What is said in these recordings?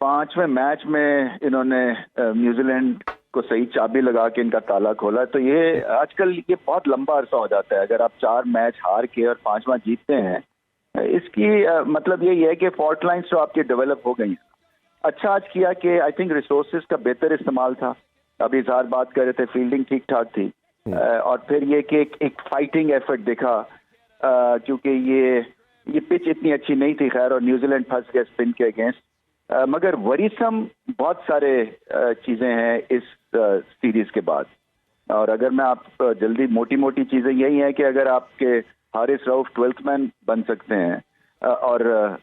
5वें मैच में इन्होंने न्यूजीलैंड को सही चाबी लगा के इनका ताला खोला। तो ये आजकल ये बहुत लंबा अरसा हो जाता है। अगर आप 4 मैच हार के और 5वां जीतते हैं, इसकी मतलब यही है कि फॉल्ट लाइन्स तो आपकी डेवलप हो गई हैं। अच्छा आज किया कि आई थिंक रिसोर्सेज का बेहतर इस्तेमाल था। अभी इजहार बात कर रहे थे, फील्डिंग ठीक ठाक थी, और फिर ये कि एक फाइटिंग एफर्ट दिखा, क्योंकि ये पिच इतनी अच्छी नहीं थी खैर, और न्यूजीलैंड फंस गया स्पिन के अगेंस्ट। मगर वरीसम बहुत सारे चीजें हैं इस सीरीज के बाद। और अगर मैं आप जल्दी मोटी चीजें यही है कि अगर आपके हारिस रऊफ 12th मैन बन सकते हैं, और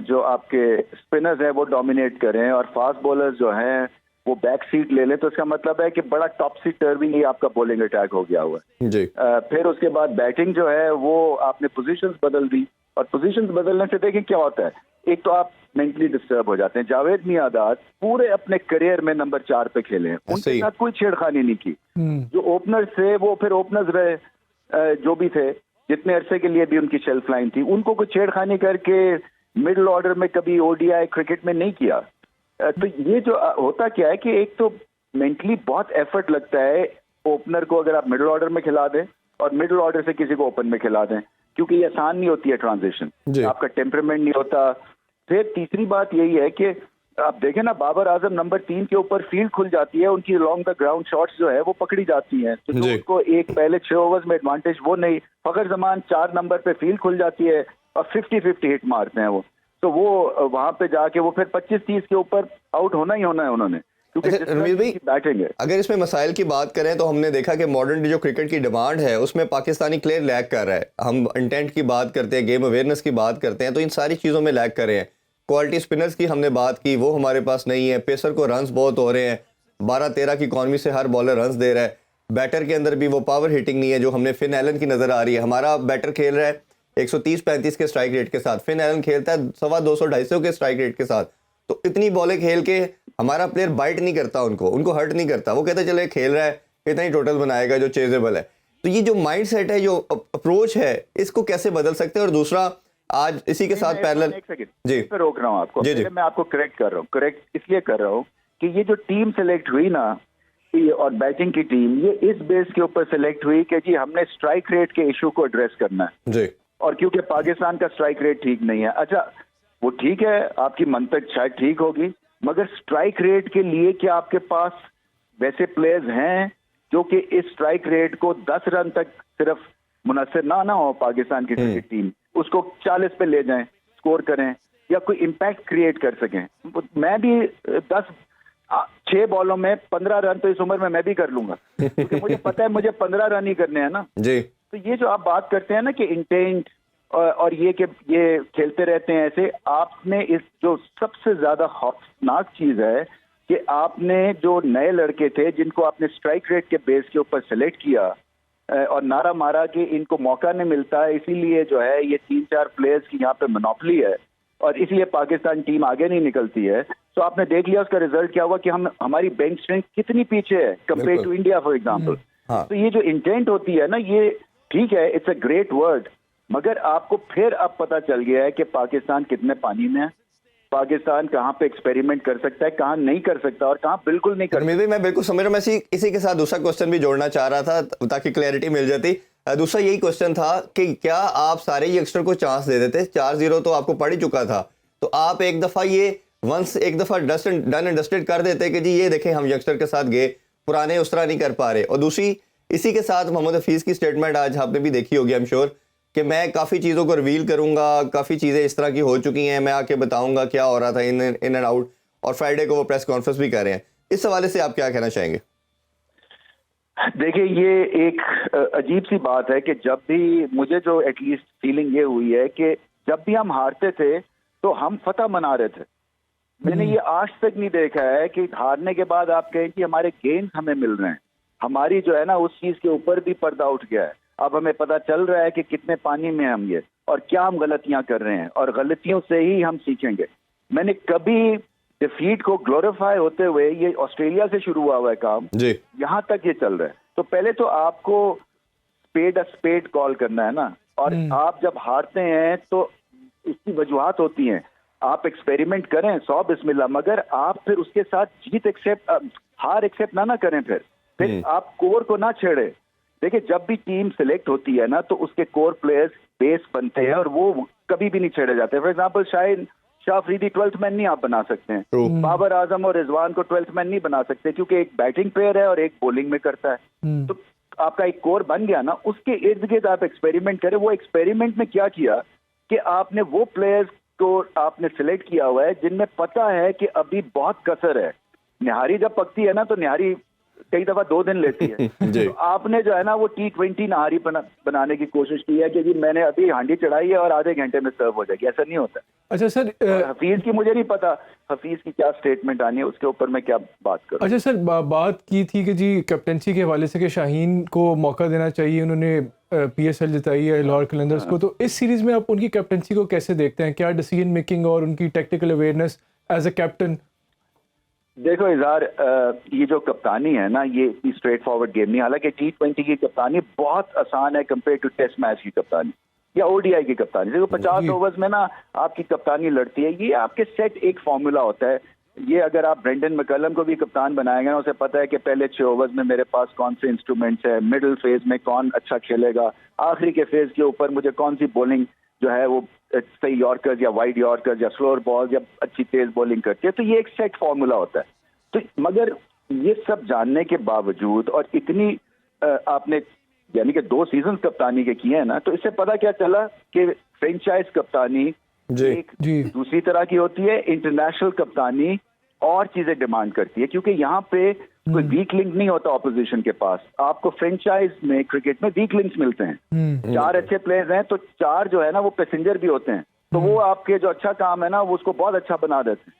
जो आपके स्पिनर्स हैं वो डोमिनेट करें, और फास्ट बॉलर्स जो हैं वो बैक सीट ले लें, तो इसका मतलब है कि बड़ा टॉप सीट टर्विंग ही आपका बॉलिंग अटैक हो गया हुआ है जी। फिर उसके बाद बैटिंग जो है वो आपने पोजीशंस बदल दी, और पोजीशंस बदलने से देखें क्या होता है। एक तो आप मेंटली डिस्टर्ब हो जाते हैं। जावेद मियांदाद पूरे अपने करियर में नंबर 4 पे खेले हैं, उनके साथ कोई छेड़खानी नहीं की। जो ओपनर्स थे वो फिर ओपनर्स रहे, जो भी थे, जितने अरसे के लिए भी उनकी शेल्फ लाइन थी, उनको कोई छेड़खानी करके मिडिल ऑर्डर में कभी ओडीआई क्रिकेट में नहीं किया। तो ये जो होता क्या है कि एक तो मेंटली बहुत एफर्ट लगता है ओपनर को अगर आप मिडिल ऑर्डर में खिला दें, और मिडिल ऑर्डर से किसी को ओपन में खिला दें, क्योंकि ये आसान नहीं होती है ट्रांजिशन, आपका टेम्परामेंट नहीं होता। फिर तीसरी बात यही है कि आप देखें ना, बाबर आजम नंबर 3 के ऊपर फील्ड खुल जाती है, उनकी लॉन्ग द ग्राउंड शॉट्स जो है वो पकड़ी जाती हैं, तो उनको एक पहले 6 ओवर्स में एडवांटेज वो नहीं। फखर जमान 4 नंबर पे फील्ड खुल जाती है और 50-50 हिट मारते हैं वो, तो वो वहां पे जाके वो फिर 25-30 के ऊपर आउट होना ही होना है उन्होंने, क्योंकि रमीज भाई बैटिंग है। अगर इसमें मसाइल की बात करें तो हमने देखा कि मॉडर्न जो क्रिकेट की डिमांड है उसमें पाकिस्तानी प्लेयर लैग कर रहा है। हम इंटेंट की बात करते हैं, गेम अवेयरनेस की बात करते हैं, तो इन सारी चीज़ों में लैग कर रहे हैं। क्वालिटी स्पिनर्स की हमने बात की, वो हमारे पास नहीं है। पेसर को रन्स बहुत हो रहे हैं, 12-13 की इकॉनमी से हर बॉलर रन्स दे रहा है। बैटर के अंदर भी वो पावर हिटिंग नहीं है जो हमने फिन एलन की नज़र आ रही है। हमारा बैटर खेल रहा है 130-35 के स्ट्राइक रेट के साथ, फिन एलन खेलता है 200-250 के स्ट्राइक रेट के साथ। तो इतनी बॉलें खेल के हमारा प्लेयर बाइट नहीं करता, उनको हर्ट नहीं करता। वो कहते चले खेल रहा है, इतना ही टोटल बनाएगा जो चेजेबल है। तो ये जो माइंड सेट है, जो अप्रोच है, इसको कैसे बदल सकते हैं? और दूसरा, आज इसी के साथ पैरेलल जी रोक रहा हूँ आपको, मैं आपको करेक्ट कर रहा हूँ। करेक्ट इसलिए कर रहा हूँ कि ये जो टीम सेलेक्ट हुई ना, और बैटिंग की टीम, ये इस बेस के ऊपर सेलेक्ट हुई कि जी हमने स्ट्राइक रेट के इशू को एड्रेस करना है जी। और क्योंकि पाकिस्तान का स्ट्राइक रेट ठीक नहीं है। अच्छा वो ठीक है, आपकी मंतक शायद ठीक होगी, मगर स्ट्राइक रेट के लिए क्या आपके पास वैसे प्लेयर्स हैं जो कि इस स्ट्राइक रेट को 10 रन तक सिर्फ मुनस्सिर ना हो पाकिस्तान की क्रिकेट टीम, उसको 40 पे ले जाएं, स्कोर करें, या कोई इम्पैक्ट क्रिएट कर सकें। मैं भी 6 बॉलों में 15 रन तो इस उम्र में मैं भी कर लूंगा, क्योंकि मुझे पता है मुझे 15 रन ही करने हैं ना जी। तो ये जो आप बात करते हैं ना कि इंटेंट और ये कि ये खेलते रहते हैं ऐसे, आपने इस जो सबसे ज्यादा खौफनाक चीज है कि आपने जो नए लड़के थे जिनको आपने स्ट्राइक रेट के बेस के ऊपर सेलेक्ट किया और नारा मारा कि इनको मौका नहीं मिलता है, इसीलिए जो है ये 3-4 प्लेयर्स की यहाँ पे मोनोपोली है और इसलिए पाकिस्तान टीम आगे नहीं निकलती है। तो आपने देख लिया उसका रिजल्ट क्या हुआ कि हमारी बेंच स्ट्रेंथ कितनी पीछे है compare to India for example. तो ये जो इंटेंट होती है ना, ये ठीक है, इट्स अ ग्रेट वर्ड, मगर आपको फिर अब पता चल गया है कि पाकिस्तान कितने पानी में है, पाकिस्तान कहाँ पे एक्सपेरिमेंट कर सकता है, कहाँ नहीं कर सकता और कहाँ बिल्कुल नहीं कर सकता। मैं बिल्कुल समझ रहा हूँ। मैं इसी के साथ दूसरा क्वेश्चन भी जोड़ना चाह रहा था ताकि क्लैरिटी मिल जाती। दूसरा यही क्वेश्चन था कि क्या आप सारे यंगस्टर को चांस दे देते? 4-0 तो आपको पड़ ही चुका था, तो आप एक दफा ये एक दफा डन एंड डस्टेड कर देते कि जी ये देखें हम यंगस्टर के साथ गए, पुराने उस तरह नहीं कर पा रहे। और दूसरी इसी के साथ मोहम्मद हफीज की स्टेटमेंट आज आपने भी देखी होगी, आई एम श्योर, कि मैं काफ़ी चीज़ों को रिवील करूंगा, काफ़ी चीज़ें इस तरह की हो चुकी हैं, मैं आके बताऊंगा क्या हो रहा था इन एंड आउट। और फ्राइडे को वो प्रेस कॉन्फ्रेंस भी कर रहे हैं। इस हवाले से आप क्या कहना चाहेंगे? देखिए, ये एक अजीब सी बात है कि जब भी मुझे जो एटलीस्ट फीलिंग ये हुई है कि जब भी हम हारते थे तो हम फतह मना रहे थे। मैंने ये आज तक नहीं देखा है कि हारने के बाद आप कहें कि हमारे गेंस हमें मिल रहे हैं। हमारी जो है ना उस चीज के ऊपर भी पर्दा उठ गया है। अब हमें पता चल रहा है कि कितने पानी में हम ये और क्या हम गलतियां कर रहे हैं और गलतियों से ही हम सीखेंगे। मैंने कभी डिफीट को ग्लोरीफाई होते हुए, ये ऑस्ट्रेलिया से शुरू हुआ है काम, यहाँ तक ये चल रहा है। तो पहले तो आपको स्पेड स्पेड कॉल करना है ना, और आप जब हारते हैं तो इसकी वजूहात होती हैं। आप एक्सपेरिमेंट करें 100 बिस्मिल्लाह, मगर आप फिर उसके साथ हार एक्सेप्ट ना करें। फिर आप कोर को ना छेड़े। देखिए, जब भी टीम सिलेक्ट होती है ना, तो उसके कोर प्लेयर्स बेस बनते हैं और वो कभी भी नहीं छेड़े जाते। For example Shah Afridi 12th man नहीं आप बना सकते हैं, बाबर आजम और रिजवान को 12th मैन नहीं बना सकते, क्योंकि एक बैटिंग प्लेयर है और एक बॉलिंग में करता है। तो आपका एक कोर बन गया ना, उसके इर्द गिर्द आप एक्सपेरिमेंट करें। वो एक्सपेरिमेंट में क्या किया कि आपने वो प्लेयर्स को आपने सिलेक्ट किया हुआ है जिनमें पता है कि अभी बहुत कसर है। निहारी जब पकती है ना, तो निहारी कई दफा 2 दिन लेती है। तो आपने जो है ना वो T20 नहारी बनाने की कोशिश की है कि जी मैंने अभी हांडी चढ़ाई है और आधे घंटे में सर्व हो जाएगी। ऐसा नहीं होता। अच्छा सर, हफीज की मुझे नहीं पता हफीज की क्या स्टेटमेंट आनी है, उसके ऊपर मैं क्या बात करूं। अच्छा सर, बात की थी कि जी कैप्टनसी के हवाले से कि शाहीन को मौका देना चाहिए, उन्होंने PSL जिताई है लाहौर कलंदर्स को, तो इस सीरीज में आप उनकी कैप्टनसी को कैसे देखते हैं? क्या डिसीजन मेकिंग और उनकी tactical awareness as a captain? देखो इज़हार, ये जो कप्तानी है ना, ये इतनी स्ट्रेट फॉरवर्ड गेम नहीं। हालांकि T20 की कप्तानी बहुत आसान है कंपेयर टू टेस्ट मैच की कप्तानी या ODI की कप्तानी। देखो 50 ओवर्स में ना आपकी कप्तानी लड़ती है, ये आपके सेट एक फॉर्मूला होता है। ये अगर आप ब्रेंडन मैकलम को भी कप्तान बनाएंगे ना, उसे पता है कि पहले 6 ओवर्स में मेरे पास कौन से इंस्ट्रूमेंट्स है, मिडिल फेज में कौन अच्छा खेलेगा, आखिरी के फेज के ऊपर मुझे कौन सी बॉलिंग जो है वो सही यॉर्कर्स या वाइड यॉर्कर्स या स्लोअर बॉल या अच्छी तेज बॉलिंग करती है। तो ये एक सेट फॉर्मूला होता है। तो मगर ये सब जानने के बावजूद और इतनी आपने यानी कि 2 सीजन कप्तानी के किए हैं ना, तो इससे पता क्या चला कि फ्रेंचाइज कप्तानी एक दूसरी तरह की होती है। इंटरनेशनल कप्तानी और चीजें डिमांड करती है, क्योंकि यहाँ पे कोई वीक लिंक नहीं होता ऑपोजिशन के पास। आपको फ्रेंचाइज में क्रिकेट में वीक लिंक्स मिलते हैं। 4 अच्छे प्लेयर्स हैं तो 4 जो है ना वो पैसेंजर भी होते हैं, तो वो आपके जो अच्छा काम है ना वो उसको बहुत अच्छा बना देते हैं।